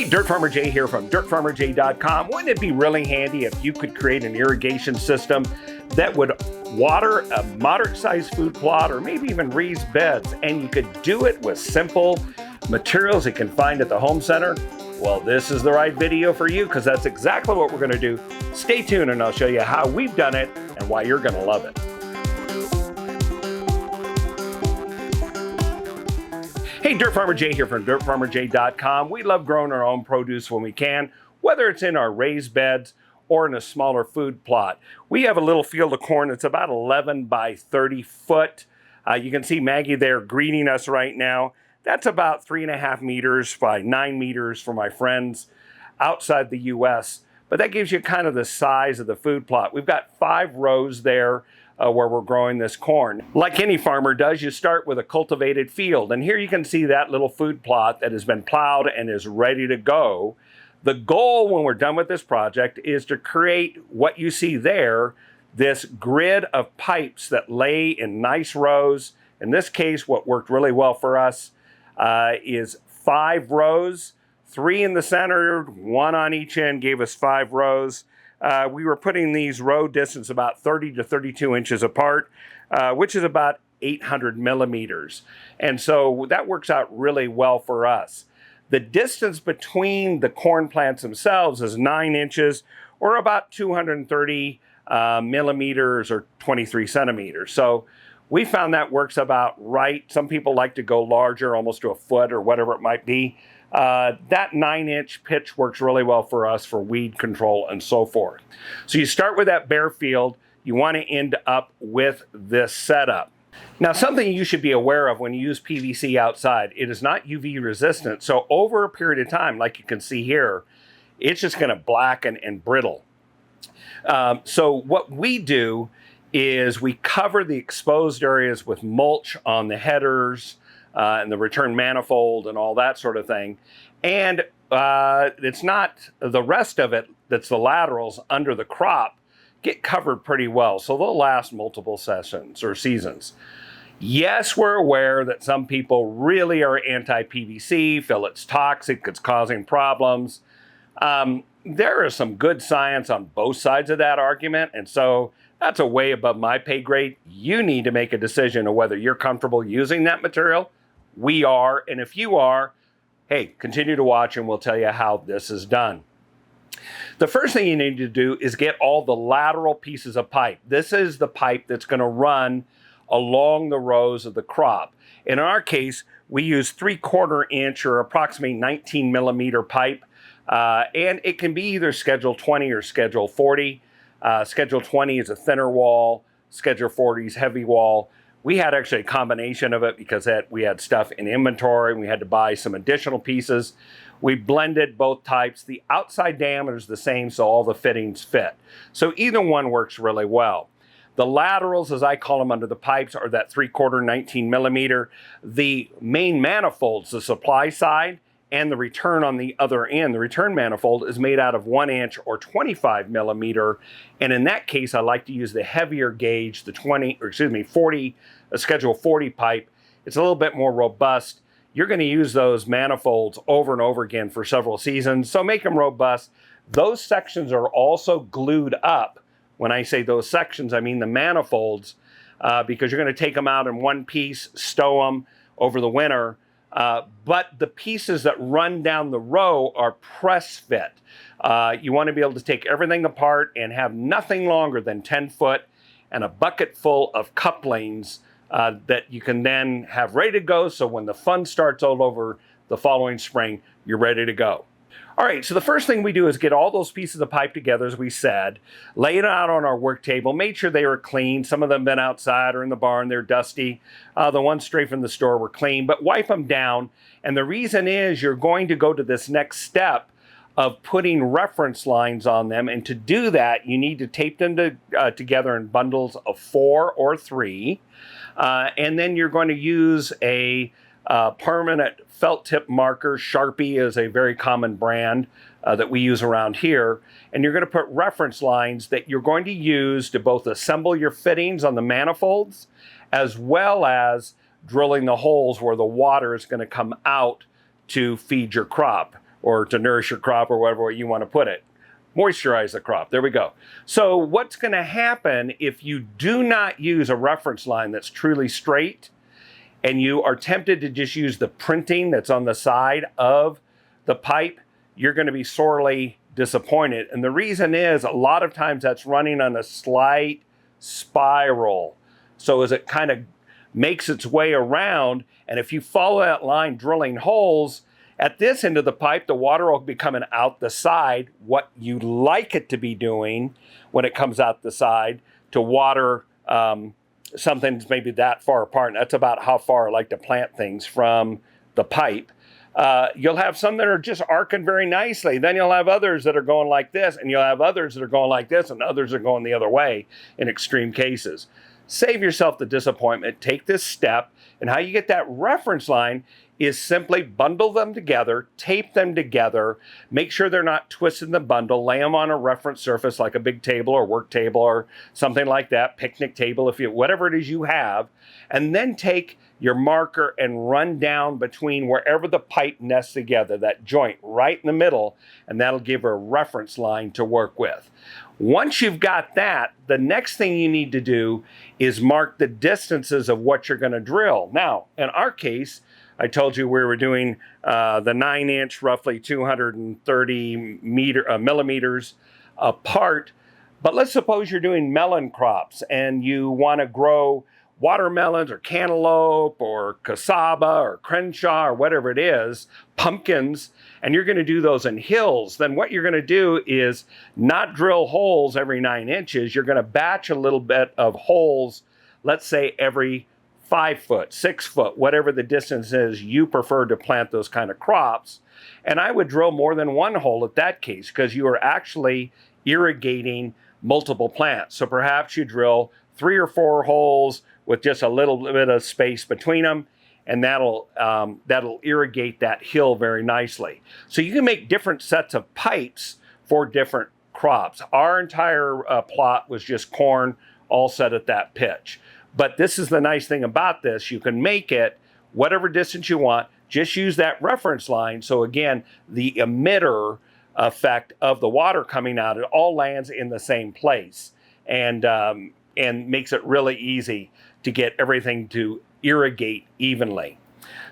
Hey, Dirt Farmer Jay here from dirtfarmerjay.com. Wouldn't it be really handy if you could create an irrigation system that would water a moderate-sized food plot or maybe even raised beds, and you could do it with simple materials you can find at the home center? Well, this is the right video for you because that's exactly what we're going to do. Stay tuned and I'll show you how we've done it and why you're going to love it. Hey, Dirt Farmer Jay here from dirtfarmerjay.com. We love growing our own produce when we can, whether it's in our raised beds or in a smaller food plot. We have a little field of corn that's about 11 by 30 foot. You can see Maggie there greeting us right now. That's about 3.5 meters by 9 meters for my friends outside the US. But that gives you kind of the size of the food plot. We've got 5 rows there where we're growing this corn. Like any farmer does, you start with a cultivated field. And here you can see that little food plot that has been plowed and is ready to go. The goal when we're done with this project is to create what you see there, this grid of pipes that lay in nice rows. In this case, what worked really well for us is 5 rows, 3 in the center, 1 on each end, gave us 5 rows. We were putting these row distance about 30 to 32 inches apart, which is about 800 millimeters. And so that works out really well for us. The distance between the corn plants themselves is 9 inches or about 230 millimeters or 23 centimeters. So we found that works about right. Some people like to go larger, almost to a foot or whatever it might be. That 9-inch pitch works really well for us for weed control and so forth. So you start with that bare field. You want to end up with this setup. Now, something you should be aware of when you use PVC outside, it is not UV resistant. So over a period of time, like you can see here, it's just going to blacken and brittle. So what we do is we cover the exposed areas with mulch on the headers and the return manifold and all that sort of thing. And it's not the rest of it that's the laterals under the crop get covered pretty well. So they'll last multiple sessions or seasons. Yes, we're aware that some people really are anti-PVC, feel it's toxic, it's causing problems. There is some good science on both sides of that argument. And so that's a way above my pay grade. You need to make a decision of whether you're comfortable using that material. We are, and if you are, hey, continue to watch and we'll tell you how this is done. The first thing you need to do is get all the lateral pieces of pipe. This is the pipe that's going to run along the rows of the crop. In our case, we use 3/4 inch or approximately 19 millimeter pipe, and it can be either Schedule 20 or Schedule 40. Schedule 20 is a thinner wall, Schedule 40 is heavy wall. We had actually a combination of it because we had stuff in inventory and we had to buy some additional pieces. We blended both types. The outside diameter is the same, so all the fittings fit. So either one works really well. The laterals, as I call them under the pipes, are that 3/4 19 millimeter. The main manifolds, the supply side, and the return on the other end, the return manifold is made out of 1 inch or 25 millimeter. And in that case, I like to use the heavier gauge, the 40, Schedule 40 pipe. It's a little bit more robust. You're going to use those manifolds over and over again for several seasons, so make them robust. Those sections are also glued up. When I say those sections, I mean the manifolds, because you're going to take them out in one piece, stow them over the winter. But the pieces that run down the row are press fit. You want to be able to take everything apart and have nothing longer than 10 foot and a bucket full of couplings that you can then have ready to go. So when the fun starts all over the following spring, you're ready to go. All right, so the first thing we do is get all those pieces of pipe together, as we said, lay it out on our work table, made sure they were clean. Some of them been outside or in the barn, they're dusty. The ones straight from the store were clean, but wipe them down. And the reason is you're going to go to this next step of putting reference lines on them. And to do that, you need to tape them together in bundles of 4 or 3. And then you're going to use a permanent felt tip marker. Sharpie is a very common brand that we use around here. And you're going to put reference lines that you're going to use to both assemble your fittings on the manifolds as well as drilling the holes where the water is going to come out to feed your crop. or to nourish your crop or whatever way you want to put it. Moisturize the crop. There we go. So what's going to happen if you do not use a reference line that's truly straight and you are tempted to just use the printing that's on the side of the pipe, you're going to be sorely disappointed. And the reason is a lot of times that's running on a slight spiral. So as it kind of makes its way around, and if you follow that line drilling holes, at this end of the pipe, the water will be coming out the side, what you like it to be doing when it comes out the side to water something that's maybe that far apart. And that's about how far I like to plant things from the pipe. You'll have some that are just arcing very nicely. Then you'll have others that are going like this, and you'll have others that are going like this, and others are going the other way in extreme cases. Save yourself the disappointment. Take this step, and how you get that reference line is simply bundle them together, tape them together, make sure they're not twisted in the bundle, lay them on a reference surface like a big table or work table or something like that, picnic table, if you, whatever it is you have, and then take your marker and run down between wherever the pipe nests together, that joint right in the middle, and that'll give a reference line to work with. Once you've got that, the next thing you need to do is mark the distances of what you're going to drill. Now, in our case, I told you we were doing the 9-inch, roughly 230 millimeters apart. But let's suppose you're doing melon crops and you want to grow watermelons or cantaloupe or cassava or crenshaw or whatever it is, pumpkins, and you're going to do those in hills. Then what you're going to do is not drill holes every 9 inches. You're going to batch a little bit of holes, let's say every 5 foot, 6 foot, whatever the distance is you prefer to plant those kind of crops. And I would drill more than one hole at that case because you are actually irrigating multiple plants. So perhaps you drill 3 or 4 holes with just a little bit of space between them, and that'll irrigate that hill very nicely. So you can make different sets of pipes for different crops. Our entire plot was just corn, all set at that pitch. But this is the nice thing about this. You can make it whatever distance you want. Just use that reference line. So again, the emitter effect of the water coming out, it all lands in the same place and makes it really easy to get everything to irrigate evenly.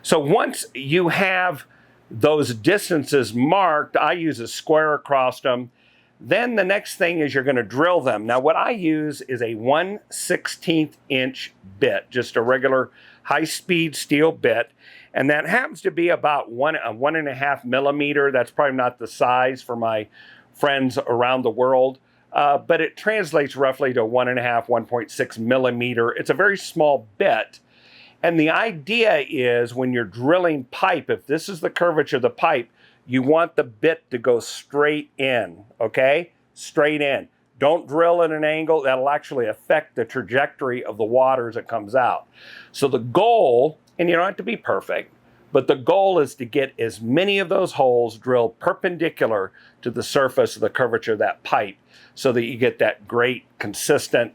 So once you have those distances marked, I use a square across them. Then the next thing is you're going to drill them. Now what I use is a 1/16 inch bit, just a regular high-speed steel bit, and that happens to be about 1.5 millimeter. That's probably not the size for my friends around the world, but it translates roughly to 1.5, 1.6 millimeter. It's a very small bit, and the idea is when you're drilling pipe, if this is the curvature of the pipe, you want the bit to go straight in, okay? Straight in. Don't drill at an angle. That'll actually affect the trajectory of the water as it comes out. So the goal, and you don't have to be perfect, but the goal is to get as many of those holes drilled perpendicular to the surface of the curvature of that pipe so that you get that great, consistent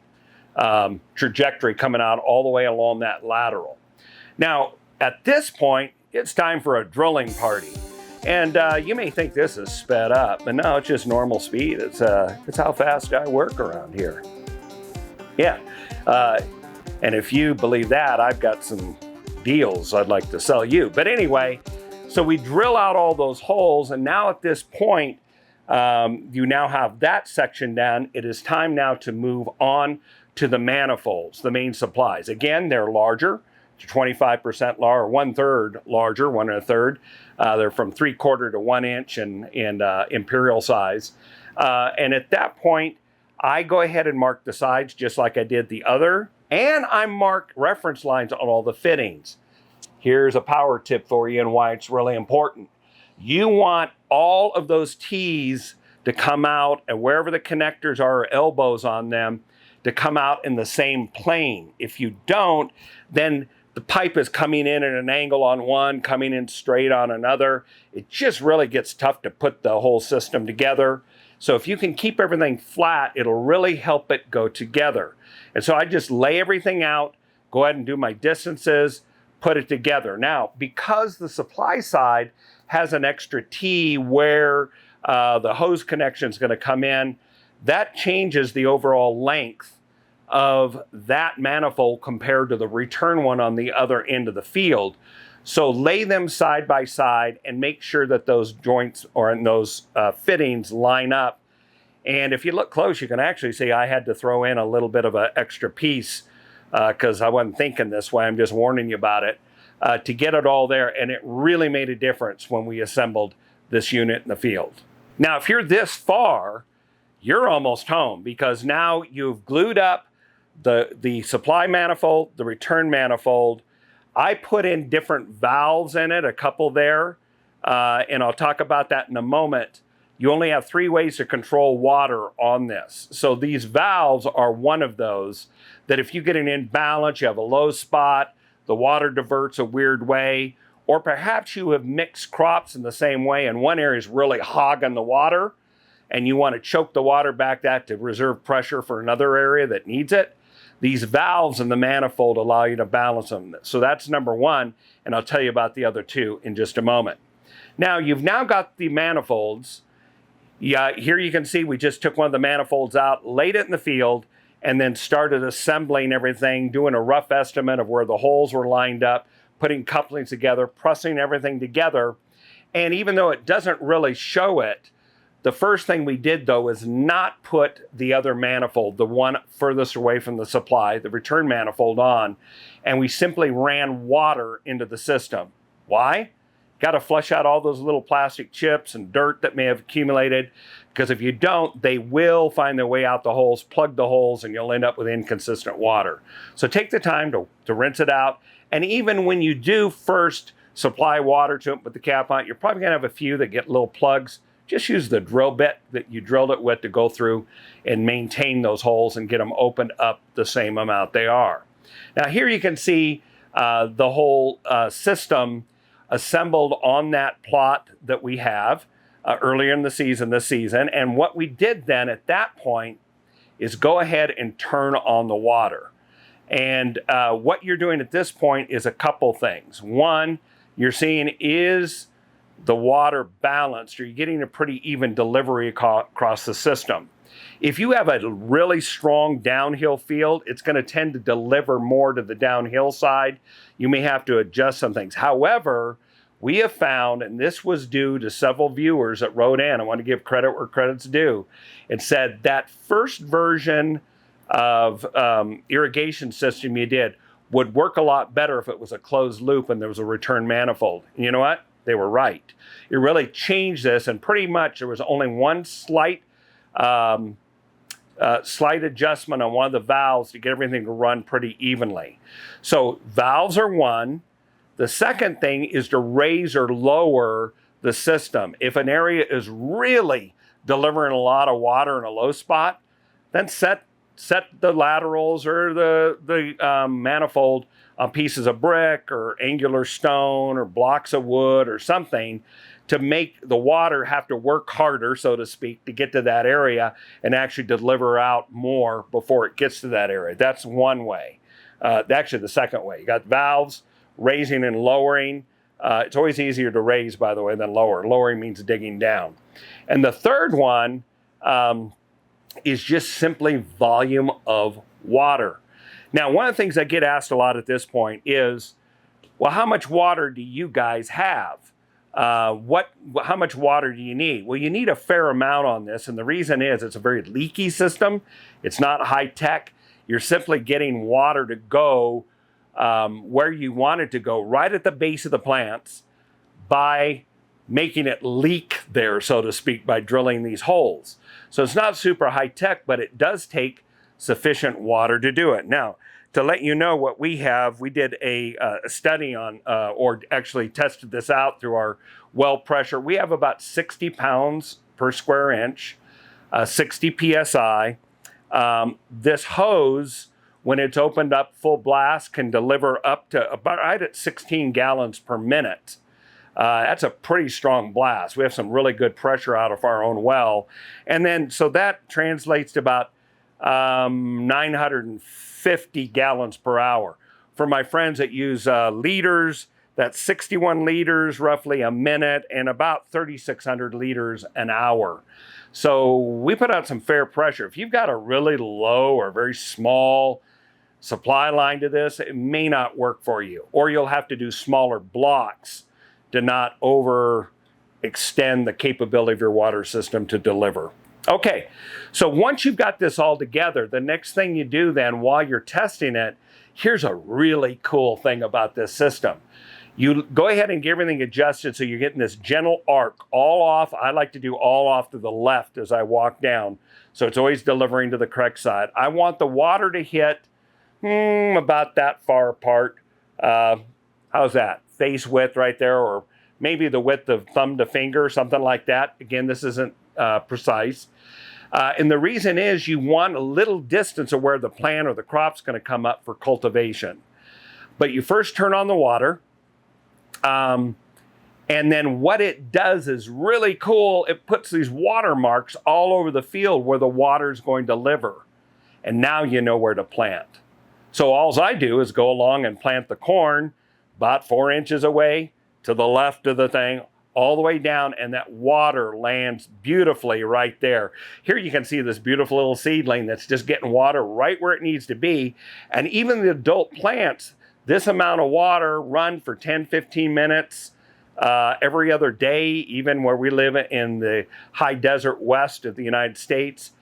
trajectory coming out all the way along that lateral. Now, at this point, it's time for a drilling party. And you may think this is sped up, but no, it's just normal speed. It's how fast I work around here. Yeah, and if you believe that, I've got some deals I'd like to sell you. But anyway, so we drill out all those holes, and now at this point, you now have that section done. It is time now to move on to the manifolds, the main supplies. Again, they're larger. 25% larger, 1/3 larger, 1 1/3. They're from 3/4 to 1 inch and imperial size. And at that point, I go ahead and mark the sides just like I did the other. And I mark reference lines on all the fittings. Here's a power tip for you and why it's really important. You want all of those T's to come out, and wherever the connectors are or elbows on them, to come out in the same plane. If you don't, then the pipe is coming in at an angle on one, coming in straight on another. It just really gets tough to put the whole system together. So if you can keep everything flat, it'll really help it go together. And so I just lay everything out, go ahead and do my distances, put it together. Now, because the supply side has an extra T where the hose connection is going to come in, that changes the overall length of that manifold compared to the return one on the other end of the field. So lay them side by side and make sure that those joints or those fittings line up. And if you look close, you can actually see I had to throw in a little bit of an extra piece because I wasn't thinking this way. I'm just warning you about it to get it all there. And it really made a difference when we assembled this unit in the field. Now, if you're this far, you're almost home because now you've glued up the supply manifold, the return manifold. I put in different valves in it, a couple there, and I'll talk about that in a moment. You only have 3 ways to control water on this. So these valves are one of those that if you get an imbalance, you have a low spot, the water diverts a weird way, or perhaps you have mixed crops in the same way and one area is really hogging the water and you want to choke the water back that to reserve pressure for another area that needs it. These valves in the manifold allow you to balance them. So that's number one, and I'll tell you about the other 2 in just a moment. Now, you've now got the manifolds. Yeah, here you can see we just took one of the manifolds out, laid it in the field, and then started assembling everything, doing a rough estimate of where the holes were lined up, putting couplings together, pressing everything together. And even though it doesn't really show it, the first thing we did, though, is not put the other manifold, the one furthest away from the supply, the return manifold on, and we simply ran water into the system. Why? Got to flush out all those little plastic chips and dirt that may have accumulated, because if you don't, they will find their way out the holes, plug the holes, and you'll end up with inconsistent water. So take the time to rinse it out, and even when you do first supply water to it with the cap on it, you're probably going to have a few that get little plugs. Just use the drill bit that you drilled it with to go through and maintain those holes and get them opened up the same amount they are. Now here you can see the whole system assembled on that plot that we have earlier in the season, this season. And what we did then at that point is go ahead and turn on the water. And what you're doing at this point is a couple things. One, you're seeing is the water balanced? Are you getting a pretty even delivery across the system? If you have a really strong downhill field, it's going to tend to deliver more to the downhill side. You may have to adjust some things. However, we have found, and this was due to several viewers that wrote in, I want to give credit where credit's due, and said that first version of irrigation system you did would work a lot better if it was a closed loop and there was a return manifold. And you know what? They were right. It really changed this, and pretty much there was only one slight adjustment on one of the valves to get everything to run pretty evenly. So valves are one. The second thing is to raise or lower the system. If an area is really delivering a lot of water in a low spot, then set the laterals or the manifold on pieces of brick or angular stone or blocks of wood or something to make the water have to work harder, so to speak, to get to that area and actually deliver out more before it gets to that area. That's one way. Actually, the second way. You got valves, raising and lowering. It's always easier to raise, by the way, than lower. Lowering means digging down. And the third one is just simply volume of water. Now, one of the things I get asked a lot at this point is, well, how much water do you guys have? How much water do you need? Well, you need a fair amount on this, and the reason is it's a very leaky system. It's not high tech. You're simply getting water to go where you want it to go, right at the base of the plants, by making it leak there, so to speak, by drilling these holes. So it's not super high tech, but it does take sufficient water to do it. Now, to let you know what we have, we did a study on, or actually tested this out through our well pressure. We have about 60 pounds per square inch, 60 PSI. This hose, when it's opened up full blast, can deliver up to about right at 16 gallons per minute. That's a pretty strong blast. We have some really good pressure out of our own well. And then, so that translates to about 950 gallons per hour. For my friends that use liters, That's 61 liters roughly a minute and about 3,600 liters an hour. So we put out some fair pressure. If you've got a really low or very small supply line to this, it may not work for you, or you'll have to do smaller blocks to not overextend the capability of your water system to deliver. Okay, so once you've got this all together, the next thing you do then while you're testing it, here's a really cool thing about this system. You go ahead and get everything adjusted so you're getting this gentle arc all off. I like to do all off to the left as I walk down, so it's always delivering to the correct side. I want the water to hit about that far apart. How's that? Face width right there, or maybe the width of thumb to finger, something like that. Again, this isn't precise. And the reason is you want a little distance of where the plant or the crop's going to come up for cultivation. But you first turn on the water. And then what it does is really cool. It puts these watermarks all over the field where the water is going to deliver. And now you know where to plant. So all I do is go along and plant the corn about 4 inches away to the left of the thing, all the way down, and that water lands beautifully right there. Here you can see this beautiful little seedling that's just getting water right where it needs to be. And even the adult plants, this amount of water run for 10, 15 minutes every other day, even where we live in the high desert west of the United States.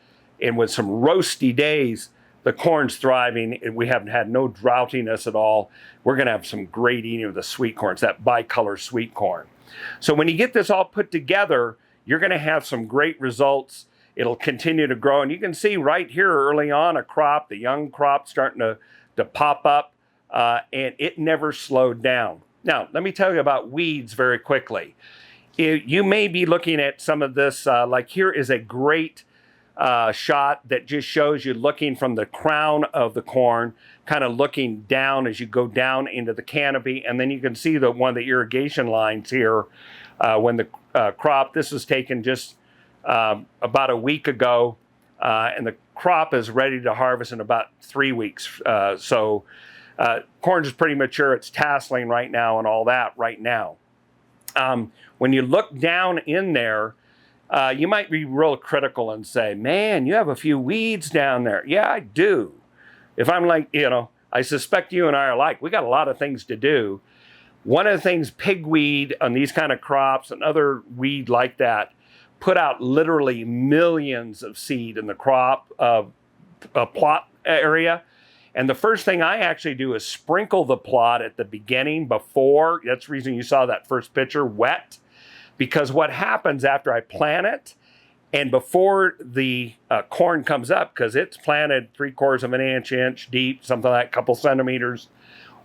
And with some roasty days, the corn's thriving. We haven't had no droughtiness at all. We're going to have some great eating of the sweet corn. It's that bicolor sweet corn. So when you get this all put together, you're going to have some great results. It'll continue to grow. And you can see right here early on a crop, the young crop starting to pop up. And it never slowed down. Now, let me tell you about weeds very quickly. You may be looking at some of this, like here is a great shot that just shows you looking from the crown of the corn, kind of looking down as you go down into the canopy. And then you can see one of the irrigation lines here when the crop, this was taken just about a week ago, and the crop is ready to harvest in about 3 weeks. Corn is pretty mature. It's tasseling right now and all that right now. When you look down in there, you might be real critical and say, man, you have a few weeds down there. Yeah, I do. If I'm like, I suspect you and I are alike. We got a lot of things to do. One of the things, pigweed on these kind of crops and other weed like that, put out literally millions of seed in the crop plot area. And the first thing I actually do is sprinkle the plot at the beginning before. That's the reason you saw that first picture wet. Because what happens after I plant it and before the corn comes up, because it's planted 3/4 of an inch deep, something like a couple centimeters,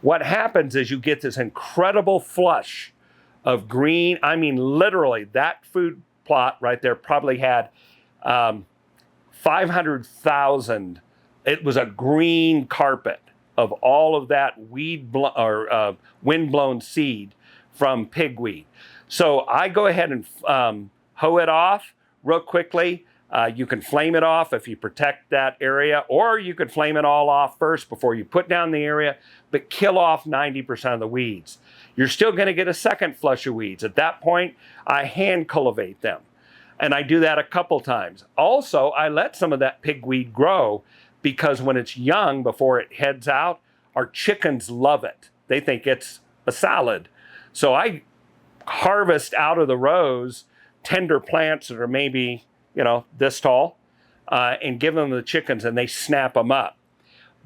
what happens is you get this incredible flush of green. I mean, literally, that food plot right there probably had 500,000. It was a green carpet of all of that wind-blown seed from pigweed. So I go ahead and hoe it off real quickly. You can flame it off if you protect that area, or you could flame it all off first before you put down the area, but kill off 90% of the weeds. You're still going to get a second flush of weeds. At that point, I hand cultivate them, and I do that a couple times. Also, I let some of that pigweed grow, because when it's young, before it heads out, our chickens love it. They think it's a salad. So I harvest out of the rows tender plants that are maybe, this tall, and give them to the chickens, and they snap them up.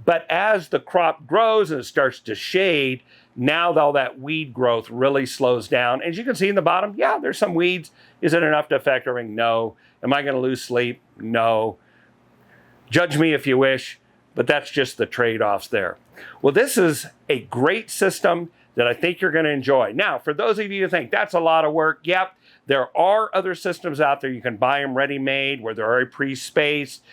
But as the crop grows and it starts to shade, now all that weed growth really slows down. As you can see in the bottom, yeah, there's some weeds. Is it enough to affect everything? No. Am I going to lose sleep? No. Judge me if you wish, but that's just the trade-offs there. Well, this is a great system that I think you're going to enjoy. Now, for those of you who think that's a lot of work, yep, there are other systems out there. You can buy them ready-made where they're already pre-spaced.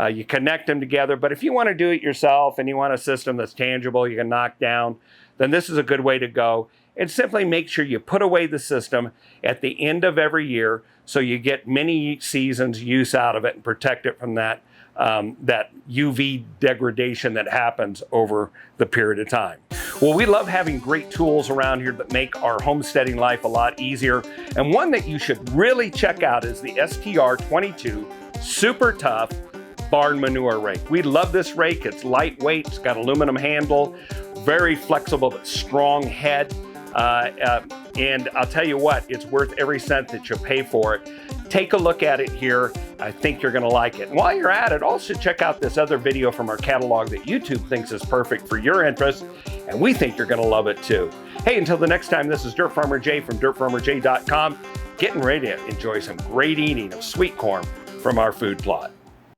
You connect them together. But if you want to do it yourself and you want a system that's tangible, you can knock down, then this is a good way to go. And simply make sure you put away the system at the end of every year so you get many seasons use out of it and protect it from that that UV degradation that happens over the period of time. Well, we love having great tools around here that make our homesteading life a lot easier. And one that you should really check out is the STR22 Super Tough Barn Manure Rake. We love this rake. It's lightweight, it's got aluminum handle, very flexible but strong head. And I'll tell you what, it's worth every cent that you pay for it. Take a look at it here. I think you're gonna like it. And while you're at it, also check out this other video from our catalog that YouTube thinks is perfect for your interest, and we think you're gonna love it too. Hey, until the next time, this is Dirt Farmer Jay from dirtfarmerjay.com, getting ready to enjoy some great eating of sweet corn from our food plot.